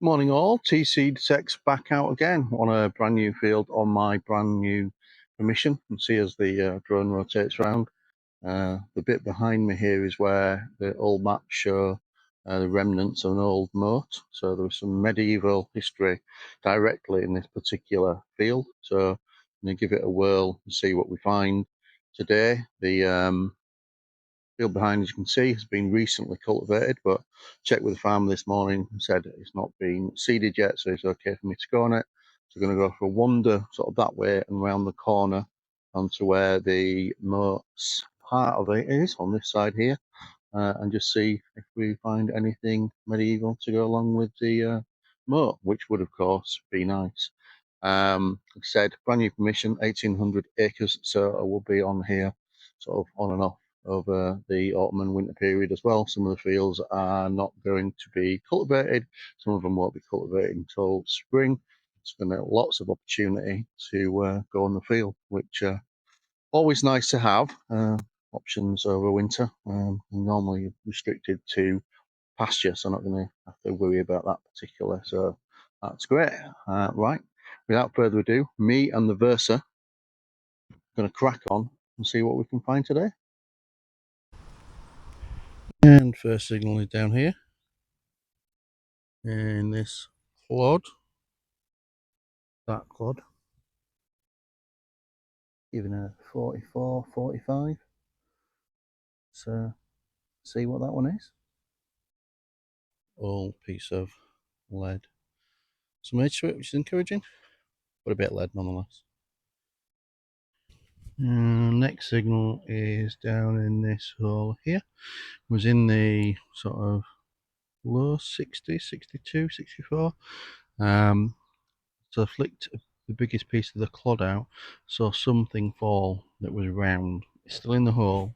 Morning all, tcDetects back out again on a brand new field on my brand new permission. You can see as the drone rotates around. The bit behind me here is where the old maps show the remnants of an old moat. So there was some medieval history directly in this particular field. So I'm going to give it a whirl and see what we find today. The field behind, as you can see, has been recently cultivated, but checked with the farmer this morning and said it's not been seeded yet, so it's okay for me to go on it. So we're going to go for a wander sort of that way and round the corner onto where the moat's part of it is on this side here, and just see if we find anything medieval to go along with the moat, which would of course be nice. Like I said, brand new permission, 1800 acres, so I will be on here sort of on and off over the autumn and winter period as well. Some of the fields are not going to be cultivated, some of them won't be cultivated until spring. It's been lots of opportunity to go on the field, which always nice to have options over winter. Normally restricted to pasture, so I'm not going to have to worry about that particular, so that's great. Right, without further ado, me and the Versa are going to crack on and see what we can find today. And first signal is down here in this clod, that clod, even a 44, 45. So see what that one is. Old piece of lead. Some edge to it, which is encouraging, but a bit of lead nonetheless. Next signal is down in this hole here. It was in the sort of low 60s, 62, 64. So I flicked the biggest piece of the clod out, saw something fall that was round. It's still in the hole,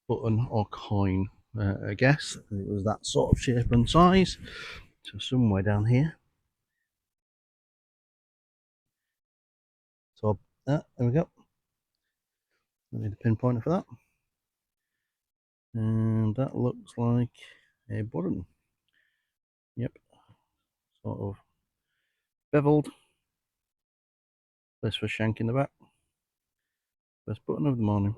button or coin. I guess it was that sort of shape and size. So somewhere down here. So there we go. I need a pinpointer for that. And that looks like a button. Yep. Sort of beveled. Place for shank in the back. First button of the morning.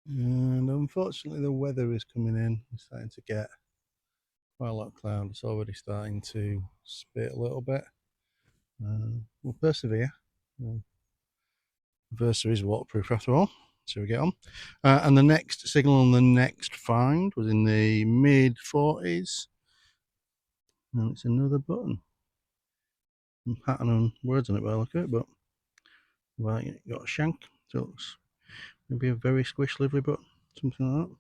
And unfortunately the weather is coming in. It's starting to get quite a lot of cloud. It's already starting to spit a little bit. We'll persevere. Versa is waterproof after all. So we get on. And the next signal on the next find was in the mid 40s. And it's another button. Some pattern on words on it by the look of it, but well, it got a shank. So it looks maybe a very squish livery button, something like that.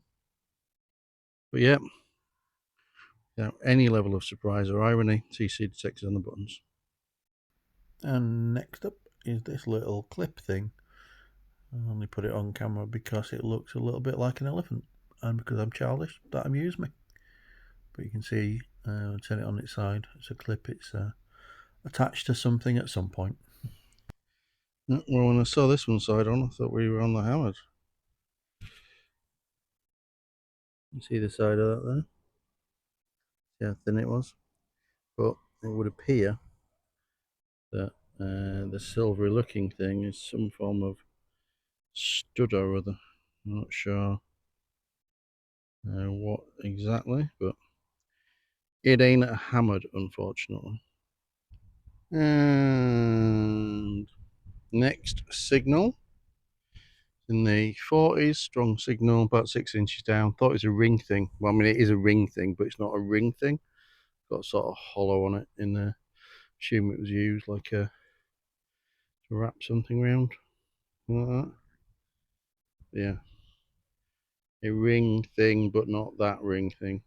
But yeah, without any level of surprise or irony, tcDetects on the buttons. And next up is this little clip thing. I only put it on camera because it looks a little bit like an elephant, and because I'm childish, that amused me. But you can see, turn it on its side. It's a clip. It's attached to something at some point. Well, when I saw this one side on, I thought we were on the hammered. You see the side of that there? See how thin it was? But it would appear that the silvery looking thing is some form of stud or other. I'm not sure what exactly, but it ain't hammered, unfortunately. And next signal in the 40s, strong signal, about 6 inches down. Thought it was a ring thing. Well, I mean, it is a ring thing, but it's not a ring thing. Got sort of hollow on it in there. Assume it was used like to wrap something around, like that. Yeah, a ring thing, but not that ring thing.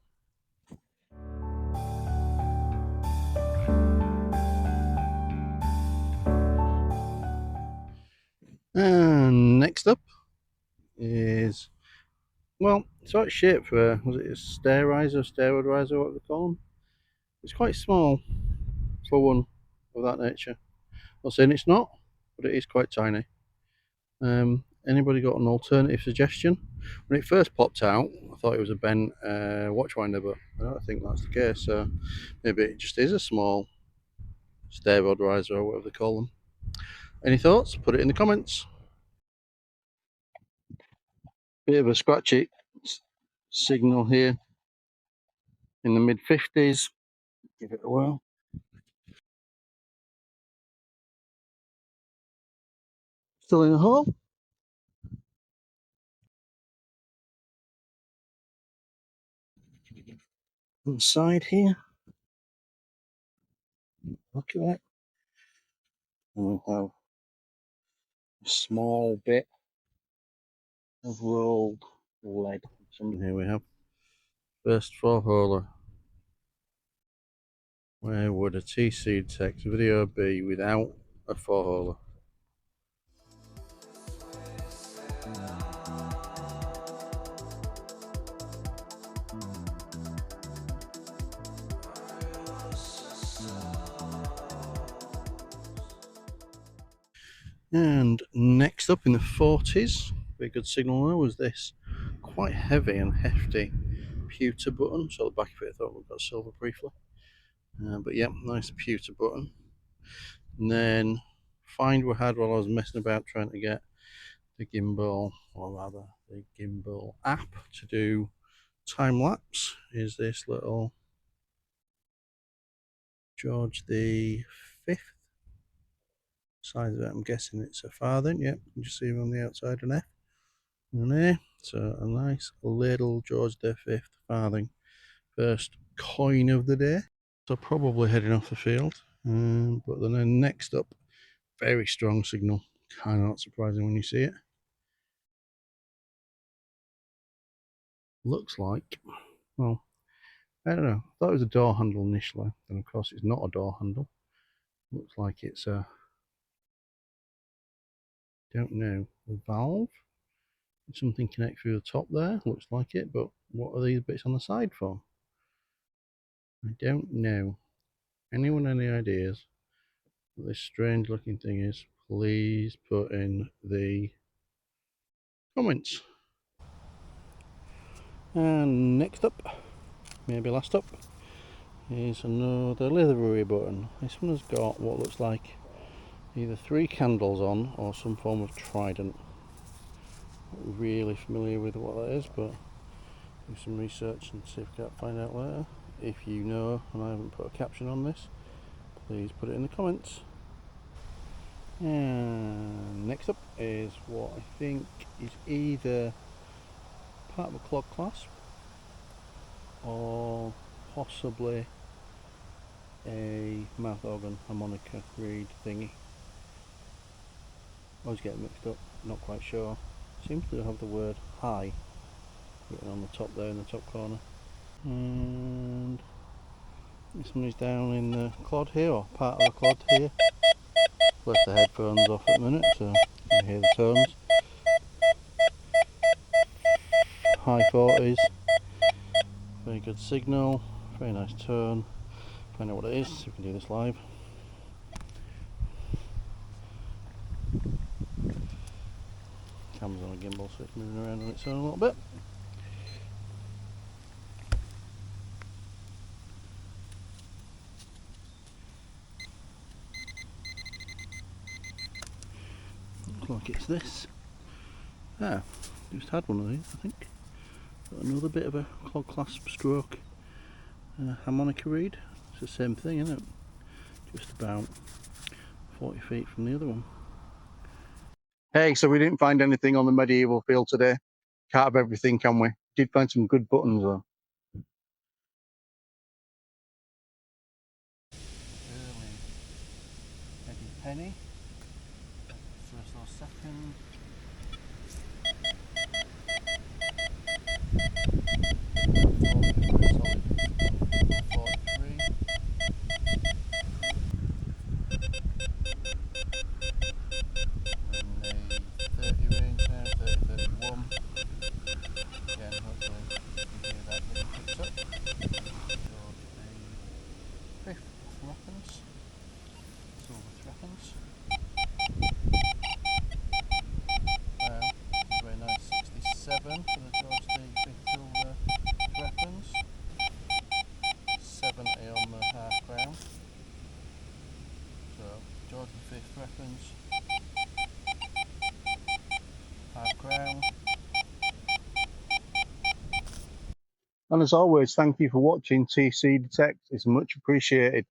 And next up is, well, it's right shape for, was it a stair riser, stairway riser, what they call them? It's quite small for one of that nature. Not saying it's not, but it is quite tiny. Anybody got an alternative suggestion? When it first popped out, I thought it was a bent watchwinder, but I don't think that's the case. So maybe it just is a small stair rod riser or whatever they call them. Any thoughts? Put it in the comments. Bit of a scratchy signal here in the mid 50s. Give it a whirl. Still in the hole. On the side here. Look at that. And we'll have a small bit of rolled lead. Here we have first 4-holer. Where would a tcDetects video be without a 4-holer? And next up in the 40s, very good signal there, was this quite heavy and hefty pewter button. So the back of it, I thought we've got silver briefly. But yeah, nice pewter button. And then find we had while I was messing about trying to get the gimbal, or rather the gimbal app to do time lapse, is this little George the 5th. Size of it, I'm guessing it's a farthing. Yep, you can just see on the outside an F and there. So a nice little George the 5th farthing. First coin of the day. So probably heading off the field. But then next up, very strong signal. Kind of not surprising when you see it. Looks like, well, I don't know. I thought it was a door handle initially. And of course it's not a door handle. Looks like it's a, don't know, a valve. Something connect through the top there. Looks like it, but what are these bits on the side for? I don't know. Anyone any ideas what this strange looking thing is? Please put in the comments. And next up, maybe last up, is another livery button. This one has got what looks like either 3 candles on or some form of trident. Not really familiar with what that is, but do some research and see if we can find out later. If you know and I haven't put a caption on this, please put it in the comments. And next up is what I think is either part of a clog clasp or possibly a mouth organ harmonica reed thingy. Always get mixed up, not quite sure. Seems to have the word high written on the top there in the top corner. And this one is down in the clod here, or part of the clod here. Left the headphones off at the minute so you can hear the tones. High 40s, very good signal, very nice tone. Find out what it is, so we can do this live. Camera's on a gimbal so it's moving around on its own a little bit. Looks like it's this. Ah, just had one of these I think. Got another bit of a clog clasp stroke harmonica reed. It's the same thing, isn't it? Just about 40 feet from the other one. Hey, so we didn't find anything on the medieval field today. Can't have everything, can we? Did find some good buttons though. Eddie Penny. First or second. 5th reference, pipe crown. And as always, thank you for watching. tcDetects is much appreciated.